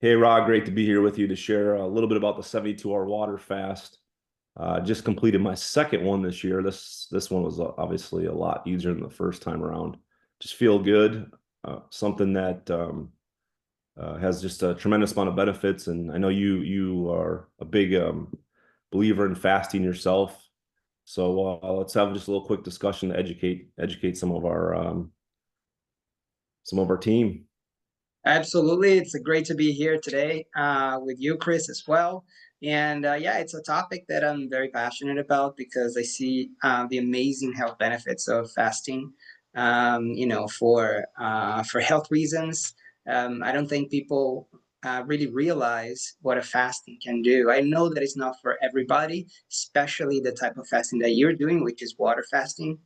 Hey, Rod, great to be here with you to share a little bit about the 72-hour water fast. Just completed my second one this year. This one was obviously a lot easier than the first time around. Just feel good. Something that has just a tremendous amount of benefits, and I know you are a big believer in fasting yourself. So let's have just a little quick discussion to educate some of our team. Absolutely. It's great to be here today with you, Chris, as well. And yeah, it's a topic that I'm very passionate about because I see the amazing health benefits of fasting, for health reasons. I don't think people really realize what a fasting can do. I know that it's not for everybody, especially the type of fasting that you're doing, which is water fasting.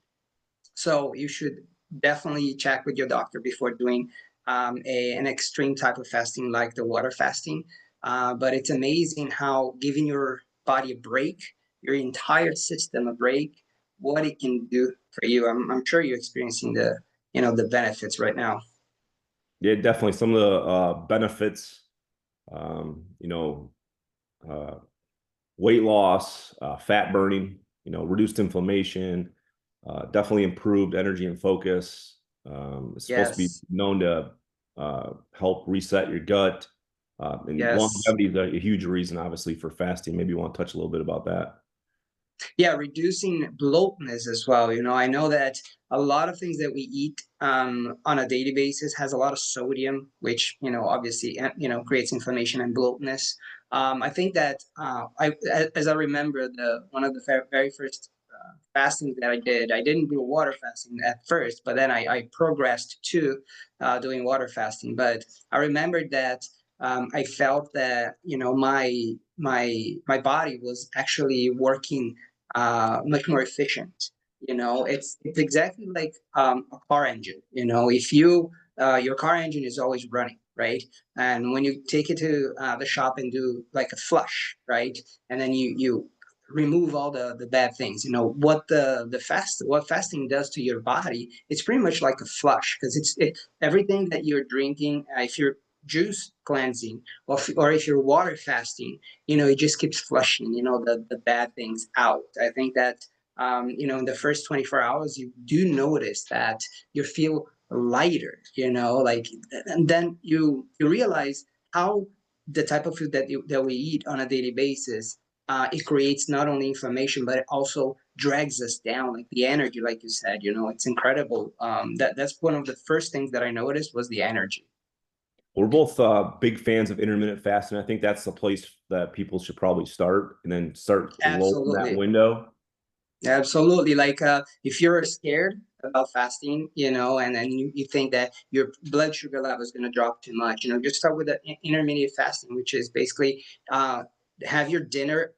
So you should definitely check with your doctor before doing an extreme type of fasting like the water fasting. But it's amazing how giving your body a break, your entire system a break, what it can do for you. I'm sure you're experiencing the benefits right now. Yeah, definitely some of the benefits. Um, you know, uh, Weight loss, fat burning, reduced inflammation, definitely improved energy and focus. It's supposed to be Yes, known to help reset your gut. And yes. longevity is a huge reason, obviously, for fasting. Maybe you want to touch a little bit about that. Yeah, reducing bloatness as well. I know that a lot of things that we eat on a daily basis has a lot of sodium, which obviously creates inflammation and bloatness. I think that as I remember, the one of the very first fasting that I didn't do water fasting at first, but then I progressed to doing water fasting. But I remembered that I felt that my body was actually working much more efficient. It's exactly like a car engine. If your car engine is always running, right? And when you take it to the shop and do like a flush, right? And then you remove all the bad things. What fasting does to your body, it's pretty much like a flush because everything that you're drinking, if you're juice cleansing or if you're water fasting, it just keeps flushing, the bad things out. I think that, in the first 24 hours, you do notice that you feel lighter, and then you realize how the type of food that we eat on a daily basis, it creates not only inflammation, but it also drags us down, like the energy, like you said, it's incredible. That's one of the first things that I noticed was the energy. We're both big fans of intermittent fasting. I think that's the place that people should probably start and then start lowering that Absolutely. window. Absolutely. Like if you're scared about fasting, and then you think that your blood sugar level is going to drop too much, just start with the intermediate fasting, which is basically have your dinner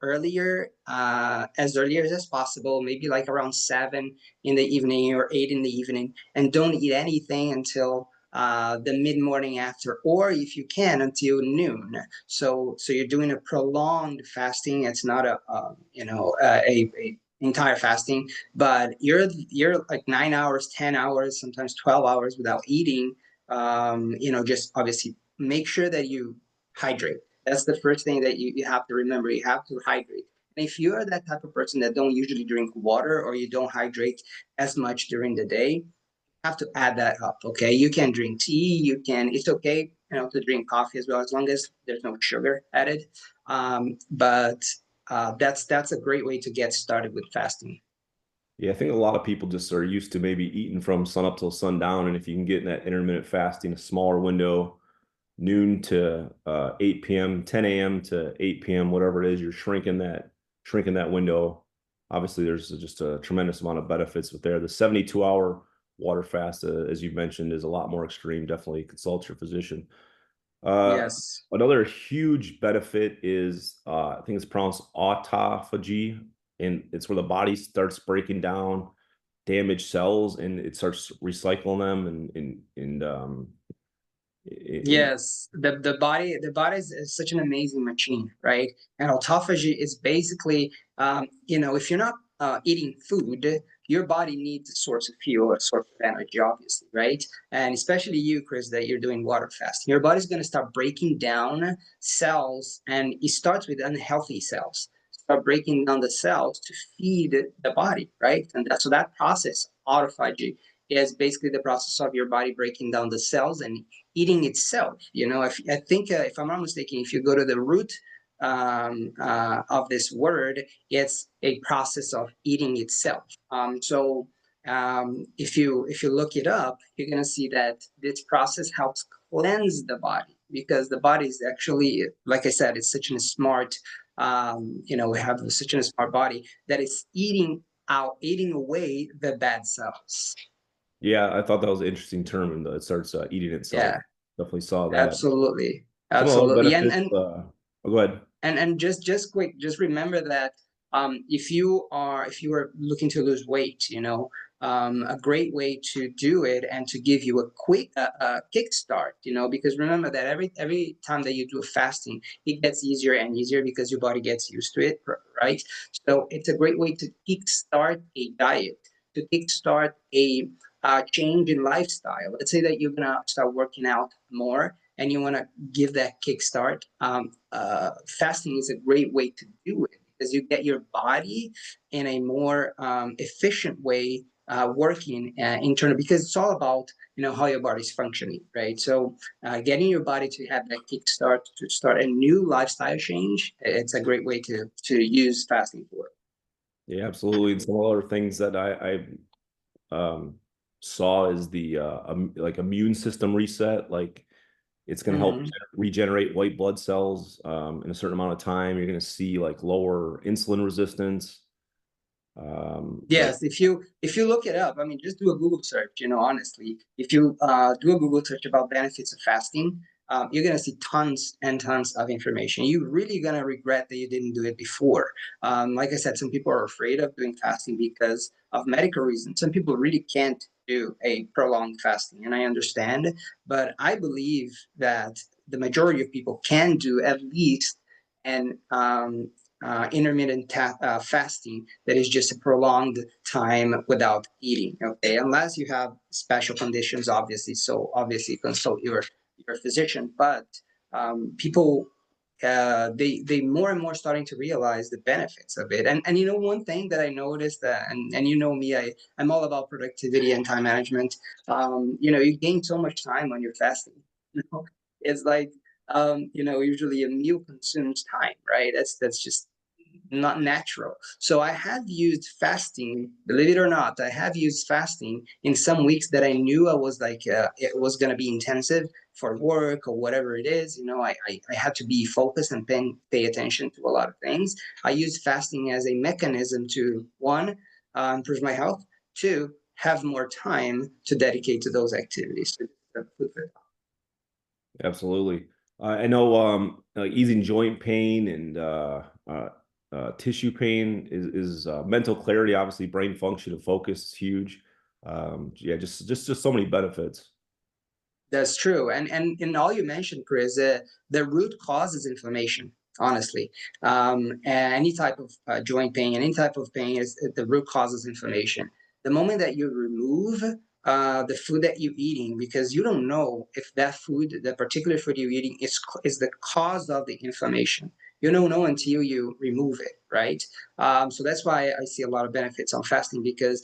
as early as possible, maybe like around 7 in the evening or 8 in the evening, and don't eat anything until the mid-morning after, or if you can until noon. So you're doing a prolonged fasting. It's not a entire fasting, but you're like 9 hours, 10 hours, sometimes 12 hours without eating. Just obviously make sure that you hydrate. That's the first thing that you have to remember. You have to hydrate. And if you are that type of person that don't usually drink water or you don't hydrate as much during the day, you have to add that up. Okay. You can drink tea, it's okay, to drink coffee as well, as long as there's no sugar added. But that's a great way to get started with fasting. Yeah, I think a lot of people just are used to maybe eating from sun up till sundown, and if you can get in that intermittent fasting, a smaller window, noon to 8 p.m., 10 a.m. to 8 p.m., whatever it is, you're shrinking that window. Obviously, there's just a tremendous amount of benefits with there. The 72-hour water fast, as you mentioned, is a lot more extreme. Definitely consult your physician. Uh, Yes. Another huge benefit is I think it's pronounced autophagy, and it's where the body starts breaking down damaged cells and it starts recycling them and Yes, the body is such an amazing machine, right? And autophagy is basically, if you're not eating food, your body needs a source of fuel, a source of energy, obviously, right? And especially you, Chris, that you're doing water fasting, your body's going to start breaking down cells, and it starts with unhealthy cells. Start breaking down the cells to feed the body, right? And so that process, autophagy, is basically the process of your body breaking down the cells and eating itself. I think, if I'm not mistaken, if you go to the root of this word, it's a process of eating itself. If you look it up, you're going to see that this process helps cleanse the body, because the body is actually, like I said, it's such a smart, we have such a smart body that is eating away the bad cells. Yeah, I thought that was an interesting term, and it starts eating itself. Yeah, Definitely saw that. absolutely, Some of the other absolutely. And benefits. and Oh, go ahead. and just quick, just remember that, if you are looking to lose weight, a great way to do it and to give you a quick kickstart, because remember that every time that you do a fasting, it gets easier and easier because your body gets used to it, right? So it's a great way to kickstart a diet, to kickstart a change in lifestyle. Let's say that you're gonna start working out more and you want to give that kickstart. Fasting is a great way to do it, because you get your body in a more efficient way working internally, because it's all about how your body's functioning, right? So getting your body to have that kickstart to start a new lifestyle change, it's a great way to use fasting for. Yeah, absolutely. And some other things that I saw is the like immune system reset. Like it's going to help Mm-hmm. regenerate white blood cells in a certain amount of time. You're going to see like lower insulin resistance. Like Yes, if you look it up, I mean, just do a Google search. Honestly, if you do a Google search about benefits of fasting, you're gonna see tons and tons of information. You're really gonna regret that you didn't do it before. Like I said, some people are afraid of doing fasting because of medical reasons. Some people really can't do a prolonged fasting, and I understand. But I believe that the majority of people can do at least an intermittent fasting that is just a prolonged time without eating. Okay, unless you have special conditions, obviously. So obviously consult your physician. But people, they more and more starting to realize the benefits of it. And one thing that I noticed, that and me, I'm all about productivity and time management. You gain so much time when you're fasting. It's like, usually a meal consumes time, right? That's just not natural. So I have used fasting, believe it or not, I have used fasting in some weeks that I knew I was like, it was going to be intensive for work or whatever it is. I had to be focused and pay attention to a lot of things. I used fasting as a mechanism to, one, improve my health, two, have more time to dedicate to those activities. absolutely. I know like easing joint pain and tissue pain is mental clarity. Obviously, brain function and focus is huge. Yeah, just so many benefits. That's true. And all you mentioned, Chris, the root cause is inflammation, honestly. And any type of joint pain, any type of pain, is the root cause is inflammation. The moment that you remove the food that you're eating, because you don't know if that food, the particular food you're eating, is the cause of the inflammation. You don't know until you remove it, right? So that's why I see a lot of benefits on fasting, because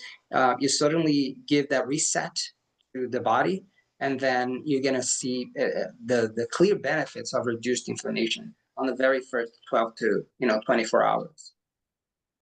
you suddenly give that reset to the body, and then you're going to see the clear benefits of reduced inflammation on the very first 12 to 24 hours.